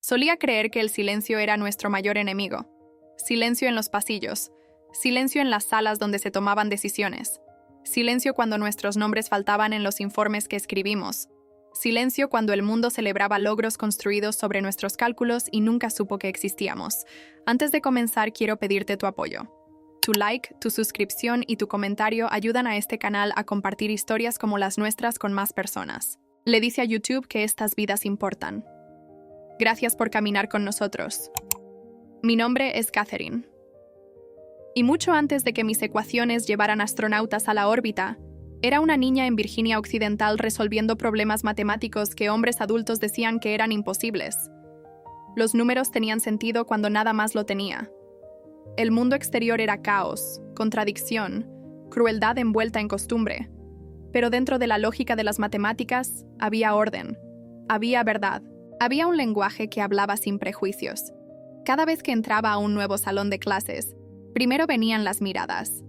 Solía creer que el silencio era nuestro mayor enemigo. Silencio en los pasillos, silencio en las salas donde se tomaban decisiones, silencio cuando nuestros nombres faltaban en los informes que escribimos, silencio cuando el mundo celebraba logros construidos sobre nuestros cálculos y nunca supo que existíamos. Antes de comenzar, quiero pedirte tu apoyo. Tu like, tu suscripción y tu comentario ayudan a este canal a compartir historias como las nuestras con más personas. Le dice a YouTube que estas vidas importan. Gracias por caminar con nosotros. Mi nombre es Catherine. Y mucho antes de que mis ecuaciones llevaran astronautas a la órbita, era una niña en Virginia Occidental resolviendo problemas matemáticos que hombres adultos decían que eran imposibles. Los números tenían sentido cuando nada más lo tenía. El mundo exterior era caos, contradicción, crueldad envuelta en costumbre. Pero dentro de la lógica de las matemáticas había orden, había verdad, había un lenguaje que hablaba sin prejuicios. Cada vez que entraba a un nuevo salón de clases, primero venían las miradas.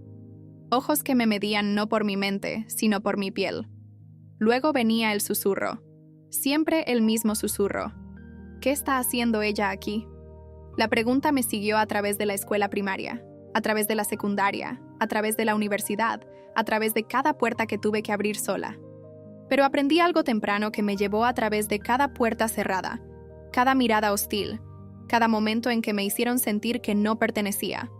Ojos que me medían no por mi mente, sino por mi piel. Luego venía el susurro. Siempre el mismo susurro. ¿Qué está haciendo ella aquí? La pregunta me siguió a través de la escuela primaria, a través de la secundaria, a través de la universidad, a través de cada puerta que tuve que abrir sola. Pero aprendí algo temprano que me llevó a través de cada puerta cerrada, cada mirada hostil, cada momento en que me hicieron sentir que no pertenecía.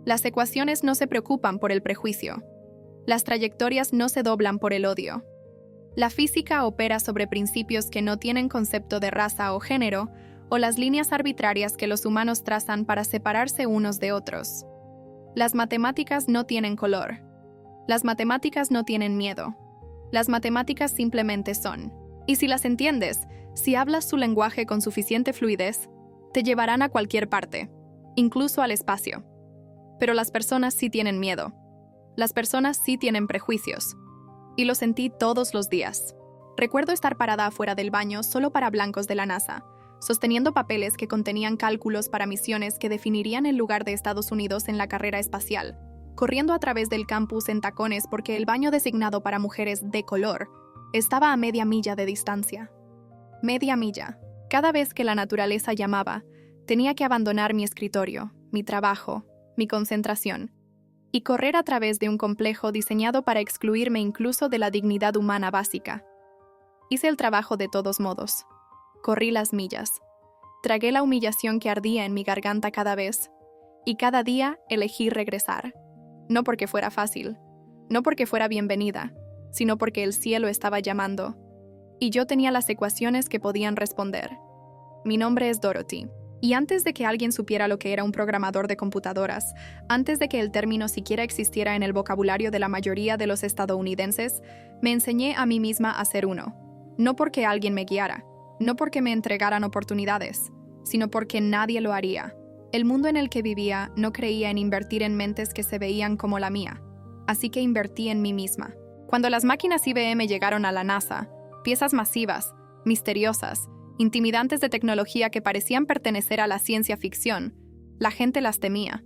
Las ecuaciones no se preocupan por el prejuicio. Las trayectorias no se doblan por el odio. La física opera sobre principios que no tienen concepto de raza o género, o las líneas arbitrarias que los humanos trazan para separarse unos de otros. Las matemáticas no tienen color. Las matemáticas no tienen miedo. Las matemáticas simplemente son. Y si las entiendes, si hablas su lenguaje con suficiente fluidez, te llevarán a cualquier parte, incluso al espacio. Pero las personas sí tienen miedo. Las personas sí tienen prejuicios. Y lo sentí todos los días. Recuerdo estar parada afuera del baño solo para blancos de la NASA, sosteniendo papeles que contenían cálculos para misiones que definirían el lugar de Estados Unidos en la carrera espacial, corriendo a través del campus en tacones porque el baño designado para mujeres de color estaba a media milla de distancia. Media milla. Cada vez que la naturaleza llamaba, tenía que abandonar mi escritorio, mi trabajo, mi concentración, y correr a través de un complejo diseñado para excluirme incluso de la dignidad humana básica. Hice el trabajo de todos modos. Corrí las millas. Tragué la humillación que ardía en mi garganta cada vez, y cada día elegí regresar. No porque fuera fácil, no porque fuera bienvenida, sino porque el cielo estaba llamando, y yo tenía las ecuaciones que podían responder. Mi nombre es Dorothy, y antes de que alguien supiera lo que era un programador de computadoras, antes de que el término siquiera existiera en el vocabulario de la mayoría de los estadounidenses, me enseñé a mí misma a ser uno. No porque alguien me guiara, no porque me entregaran oportunidades, sino porque nadie lo haría. El mundo en el que vivía no creía en invertir en mentes que se veían como la mía, así que invertí en mí misma. Cuando las máquinas IBM llegaron a la NASA, piezas masivas, misteriosas, intimidantes de tecnología que parecían pertenecer a la ciencia ficción, la gente las temía.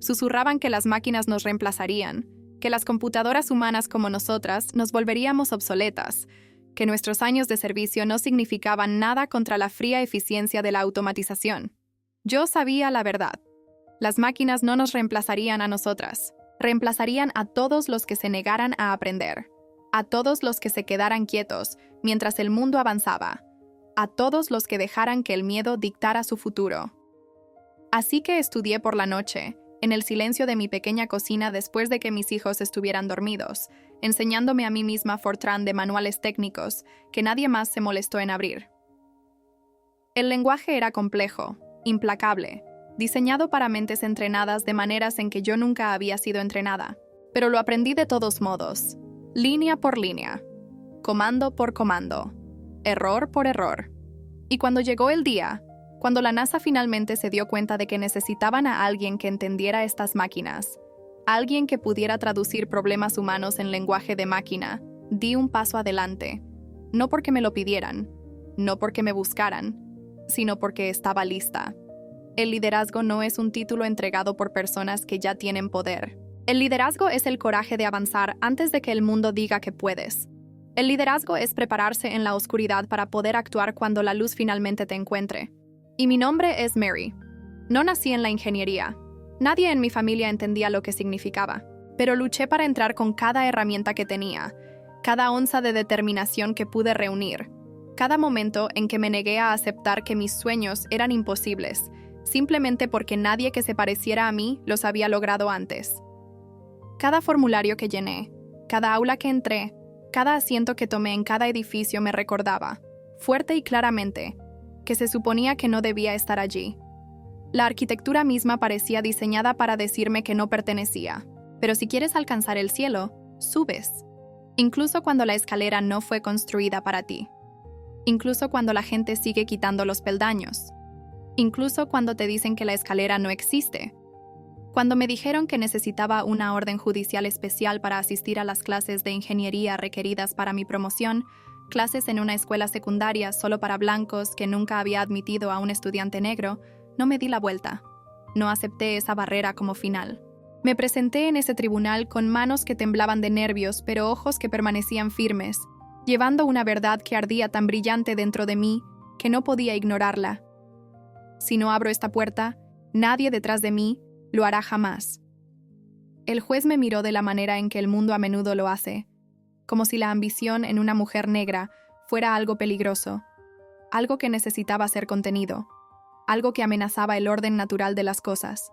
Susurraban que las máquinas nos reemplazarían, que las computadoras humanas como nosotras nos volveríamos obsoletas, que nuestros años de servicio no significaban nada contra la fría eficiencia de la automatización. Yo sabía la verdad. Las máquinas no nos reemplazarían a nosotras. Reemplazarían a todos los que se negaran a aprender, a todos los que se quedaran quietos mientras el mundo avanzaba, a todos los que dejaran que el miedo dictara su futuro. Así que estudié por la noche, en el silencio de mi pequeña cocina después de que mis hijos estuvieran dormidos, enseñándome a mí misma Fortran de manuales técnicos que nadie más se molestó en abrir. El lenguaje era complejo, implacable, diseñado para mentes entrenadas de maneras en que yo nunca había sido entrenada, pero lo aprendí de todos modos, línea por línea, comando por comando, error por error. Y cuando llegó el día, cuando la NASA finalmente se dio cuenta de que necesitaban a alguien que entendiera estas máquinas, alguien que pudiera traducir problemas humanos en lenguaje de máquina, di un paso adelante, no porque me lo pidieran, no porque me buscaran, sino porque estaba lista. El liderazgo no es un título entregado por personas que ya tienen poder. El liderazgo es el coraje de avanzar antes de que el mundo diga que puedes. El liderazgo es prepararse en la oscuridad para poder actuar cuando la luz finalmente te encuentre. Y mi nombre es Mary. No nací en la ingeniería. Nadie en mi familia entendía lo que significaba, pero luché para entrar con cada herramienta que tenía, cada onza de determinación que pude reunir, cada momento en que me negué a aceptar que mis sueños eran imposibles, simplemente porque nadie que se pareciera a mí los había logrado antes. Cada formulario que llené, cada aula que entré, cada asiento que tomé en cada edificio me recordaba, fuerte y claramente, que se suponía que no debía estar allí. La arquitectura misma parecía diseñada para decirme que no pertenecía. Pero si quieres alcanzar el cielo, subes. Incluso cuando la escalera no fue construida para ti. Incluso cuando la gente sigue quitando los peldaños. Incluso cuando te dicen que la escalera no existe. Cuando me dijeron que necesitaba una orden judicial especial para asistir a las clases de ingeniería requeridas para mi promoción, clases en una escuela secundaria solo para blancos que nunca había admitido a un estudiante negro, no me di la vuelta. No acepté esa barrera como final. Me presenté en ese tribunal con manos que temblaban de nervios, pero ojos que permanecían firmes, llevando una verdad que ardía tan brillante dentro de mí que no podía ignorarla. Si no abro esta puerta, nadie detrás de mí lo hará jamás. El juez me miró de la manera en que el mundo a menudo lo hace, como si la ambición en una mujer negra fuera algo peligroso, algo que necesitaba ser contenido, algo que amenazaba el orden natural de las cosas.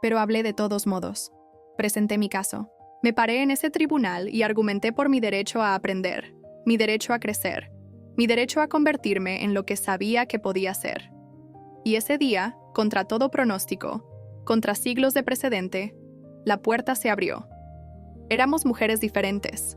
Pero hablé de todos modos. Presenté mi caso. Me paré en ese tribunal y argumenté por mi derecho a aprender, mi derecho a crecer, mi derecho a convertirme en lo que sabía que podía ser. Y ese día, contra todo pronóstico, contra siglos de precedente, la puerta se abrió. Éramos mujeres diferentes,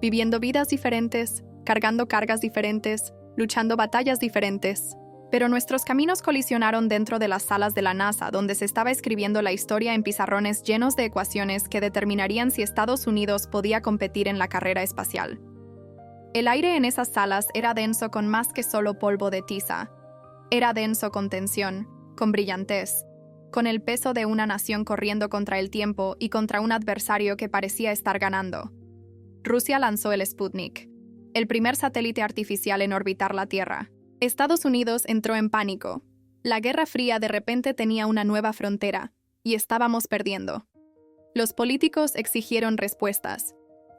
viviendo vidas diferentes, cargando cargas diferentes, luchando batallas diferentes. Pero nuestros caminos colisionaron dentro de las salas de la NASA, donde se estaba escribiendo la historia en pizarrones llenos de ecuaciones que determinarían si Estados Unidos podía competir en la carrera espacial. El aire en esas salas era denso con más que solo polvo de tiza. Era denso con tensión, con brillantez, con el peso de una nación corriendo contra el tiempo y contra un adversario que parecía estar ganando. Rusia lanzó el Sputnik, el primer satélite artificial en orbitar la Tierra. Estados Unidos entró en pánico. La Guerra Fría de repente tenía una nueva frontera, y estábamos perdiendo. Los políticos exigieron respuestas.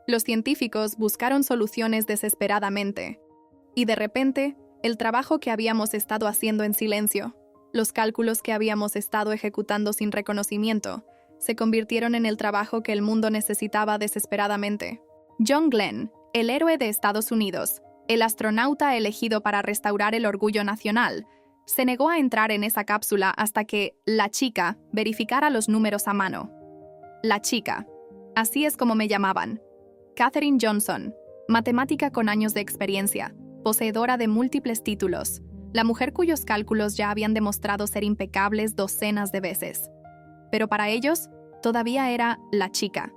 Los científicos buscaron soluciones desesperadamente. Y de repente, el trabajo que habíamos estado haciendo en silencio, los cálculos que habíamos estado ejecutando sin reconocimiento, se convirtieron en el trabajo que el mundo necesitaba desesperadamente. John Glenn, el héroe de Estados Unidos, el astronauta elegido para restaurar el orgullo nacional, se negó a entrar en esa cápsula hasta que la chica verificara los números a mano. La chica, así es como me llamaban. Katherine Johnson, matemática con años de experiencia, poseedora de múltiples títulos, la mujer cuyos cálculos ya habían demostrado ser impecables docenas de veces. Pero para ellos, todavía era la chica.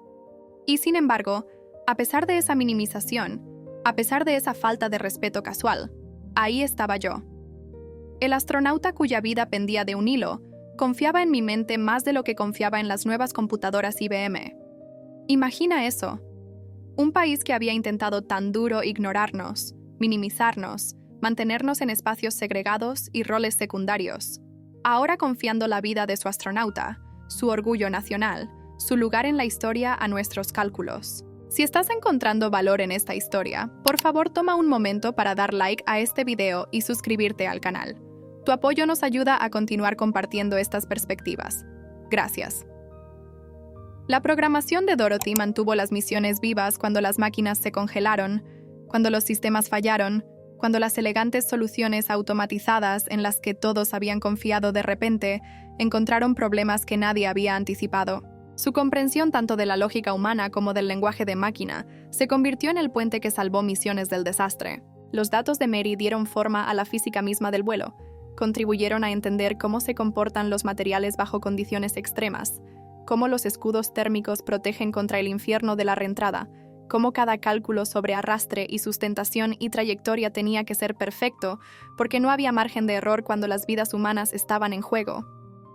Y sin embargo, a pesar de esa minimización, a pesar de esa falta de respeto casual, ahí estaba yo. El astronauta cuya vida pendía de un hilo confiaba en mi mente más de lo que confiaba en las nuevas computadoras IBM. Imagina eso. Un país que había intentado tan duro ignorarnos, minimizarnos, mantenernos en espacios segregados y roles secundarios, ahora confiando la vida de su astronauta, su orgullo nacional, su lugar en la historia a nuestros cálculos. Si estás encontrando valor en esta historia, por favor toma un momento para dar like a este video y suscribirte al canal. Tu apoyo nos ayuda a continuar compartiendo estas perspectivas. Gracias. La programación de Dorothy mantuvo las misiones vivas cuando las máquinas se congelaron, cuando los sistemas fallaron, cuando las elegantes soluciones automatizadas en las que todos habían confiado de repente encontraron problemas que nadie había anticipado. Su comprensión tanto de la lógica humana como del lenguaje de máquina se convirtió en el puente que salvó misiones del desastre. Los datos de Mary dieron forma a la física misma del vuelo, contribuyeron a entender cómo se comportan los materiales bajo condiciones extremas, cómo los escudos térmicos protegen contra el infierno de la reentrada, cómo cada cálculo sobre arrastre y sustentación y trayectoria tenía que ser perfecto, porque no había margen de error cuando las vidas humanas estaban en juego.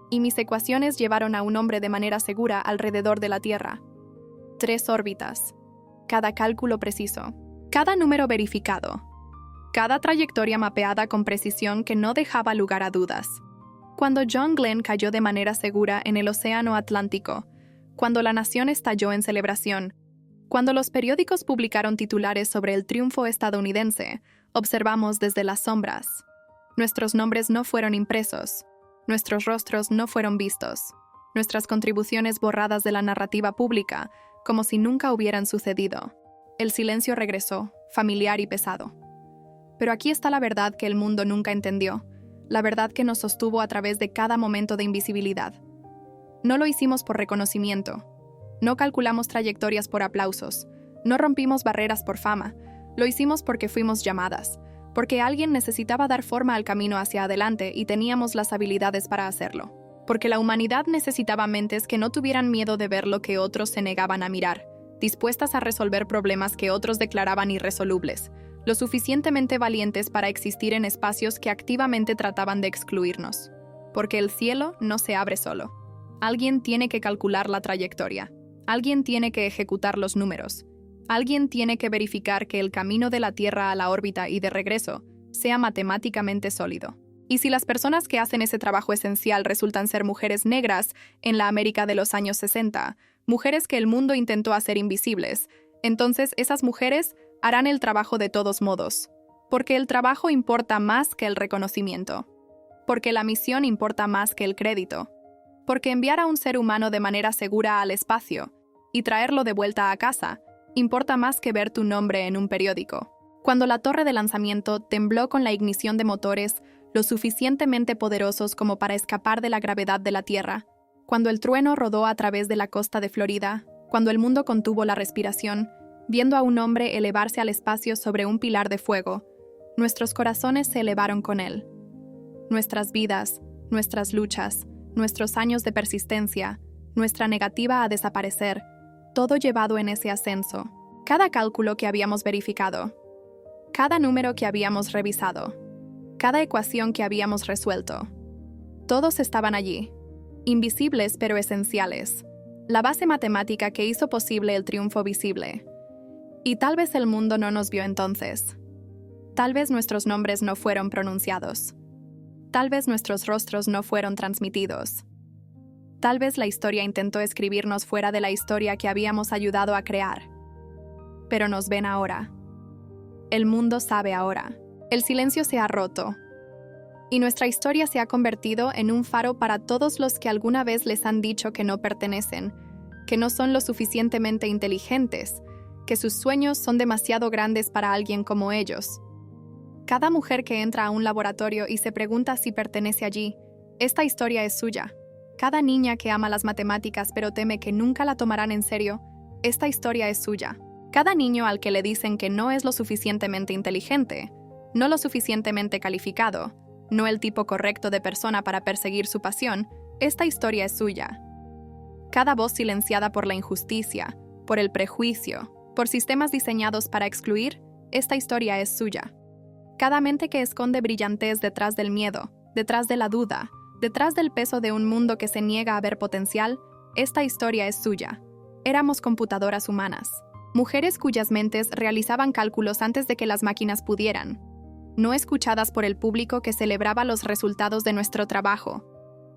Y mis ecuaciones llevaron a un hombre de manera segura alrededor de la Tierra. 3 órbitas. Cada cálculo preciso. Cada número verificado. Cada trayectoria mapeada con precisión que no dejaba lugar a dudas. Cuando John Glenn cayó de manera segura en el Océano Atlántico, cuando la nación estalló en celebración, cuando los periódicos publicaron titulares sobre el triunfo estadounidense, observamos desde las sombras. Nuestros nombres no fueron impresos, nuestros rostros no fueron vistos, nuestras contribuciones borradas de la narrativa pública, como si nunca hubieran sucedido. El silencio regresó, familiar y pesado. Pero aquí está la verdad que el mundo nunca entendió, la verdad que nos sostuvo a través de cada momento de invisibilidad. No lo hicimos por reconocimiento, no calculamos trayectorias por aplausos, no rompimos barreras por fama, lo hicimos porque fuimos llamadas, porque alguien necesitaba dar forma al camino hacia adelante y teníamos las habilidades para hacerlo, porque la humanidad necesitaba mentes que no tuvieran miedo de ver lo que otros se negaban a mirar, dispuestas a resolver problemas que otros declaraban irresolubles, lo suficientemente valientes para existir en espacios que activamente trataban de excluirnos. Porque el cielo no se abre solo. Alguien tiene que calcular la trayectoria. Alguien tiene que ejecutar los números. Alguien tiene que verificar que el camino de la Tierra a la órbita y de regreso sea matemáticamente sólido. Y si las personas que hacen ese trabajo esencial resultan ser mujeres negras en la América de los años 60, mujeres que el mundo intentó hacer invisibles, entonces esas mujeres harán el trabajo de todos modos, porque el trabajo importa más que el reconocimiento, porque la misión importa más que el crédito, porque enviar a un ser humano de manera segura al espacio y traerlo de vuelta a casa importa más que ver tu nombre en un periódico. Cuando la torre de lanzamiento tembló con la ignición de motores lo suficientemente poderosos como para escapar de la gravedad de la Tierra, cuando el trueno rodó a través de la costa de Florida, cuando el mundo contuvo la respiración, viendo a un hombre elevarse al espacio sobre un pilar de fuego, nuestros corazones se elevaron con él. Nuestras vidas, nuestras luchas, nuestros años de persistencia, nuestra negativa a desaparecer, todo llevado en ese ascenso. Cada cálculo que habíamos verificado, cada número que habíamos revisado, cada ecuación que habíamos resuelto. Todos estaban allí, invisibles pero esenciales, la base matemática que hizo posible el triunfo visible. Y tal vez el mundo no nos vio entonces. Tal vez nuestros nombres no fueron pronunciados. Tal vez nuestros rostros no fueron transmitidos. Tal vez la historia intentó escribirnos fuera de la historia que habíamos ayudado a crear. Pero nos ven ahora. El mundo sabe ahora. El silencio se ha roto. Y nuestra historia se ha convertido en un faro para todos los que alguna vez les han dicho que no pertenecen, que no son lo suficientemente inteligentes, que sus sueños son demasiado grandes para alguien como ellos. Cada mujer que entra a un laboratorio y se pregunta si pertenece allí, esta historia es suya. Cada niña que ama las matemáticas pero teme que nunca la tomarán en serio, esta historia es suya. Cada niño al que le dicen que no es lo suficientemente inteligente, no lo suficientemente calificado, no el tipo correcto de persona para perseguir su pasión, esta historia es suya. Cada voz silenciada por la injusticia, por el prejuicio, por sistemas diseñados para excluir, esta historia es suya. Cada mente que esconde brillantez detrás del miedo, detrás de la duda, detrás del peso de un mundo que se niega a ver potencial, esta historia es suya. Éramos computadoras humanas. Mujeres cuyas mentes realizaban cálculos antes de que las máquinas pudieran. No escuchadas por el público que celebraba los resultados de nuestro trabajo.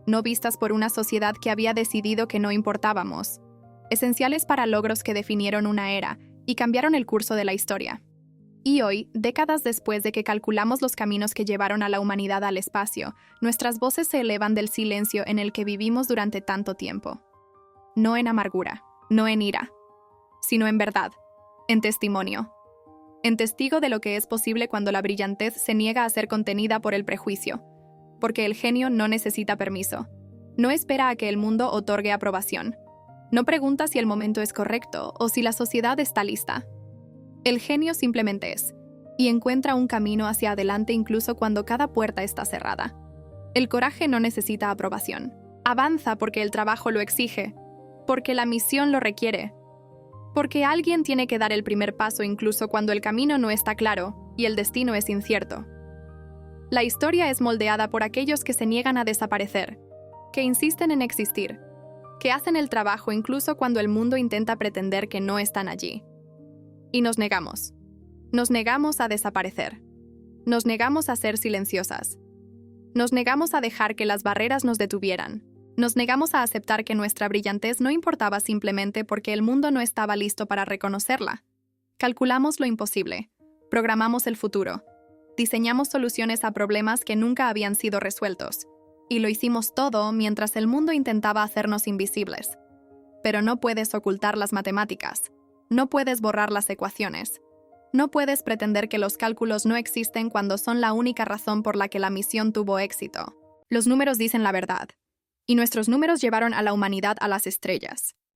No vistas por una sociedad que había decidido que no importábamos. Esenciales para logros que definieron una era y cambiaron el curso de la historia. Y hoy, décadas después de que calculamos los caminos que llevaron a la humanidad al espacio, nuestras voces se elevan del silencio en el que vivimos durante tanto tiempo. No en amargura, no en ira, sino en verdad, en testimonio. En testigo de lo que es posible cuando la brillantez se niega a ser contenida por el prejuicio. Porque el genio no necesita permiso. No espera a que el mundo otorgue aprobación. No pregunta si el momento es correcto o si la sociedad está lista. El genio simplemente es, y encuentra un camino hacia adelante incluso cuando cada puerta está cerrada. El coraje no necesita aprobación. Avanza porque el trabajo lo exige, porque la misión lo requiere, porque alguien tiene que dar el primer paso incluso cuando el camino no está claro y el destino es incierto. La historia es moldeada por aquellos que se niegan a desaparecer, que insisten en existir, que hacen el trabajo incluso cuando el mundo intenta pretender que no están allí. Y nos negamos. Nos negamos a desaparecer. Nos negamos a ser silenciosas. Nos negamos a dejar que las barreras nos detuvieran. Nos negamos a aceptar que nuestra brillantez no importaba simplemente porque el mundo no estaba listo para reconocerla. Calculamos lo imposible. Programamos el futuro. Diseñamos soluciones a problemas que nunca habían sido resueltos. Y lo hicimos todo mientras el mundo intentaba hacernos invisibles. Pero no puedes ocultar las matemáticas. No puedes borrar las ecuaciones. No puedes pretender que los cálculos no existen cuando son la única razón por la que la misión tuvo éxito. Los números dicen la verdad. Y nuestros números llevaron a la humanidad a las estrellas.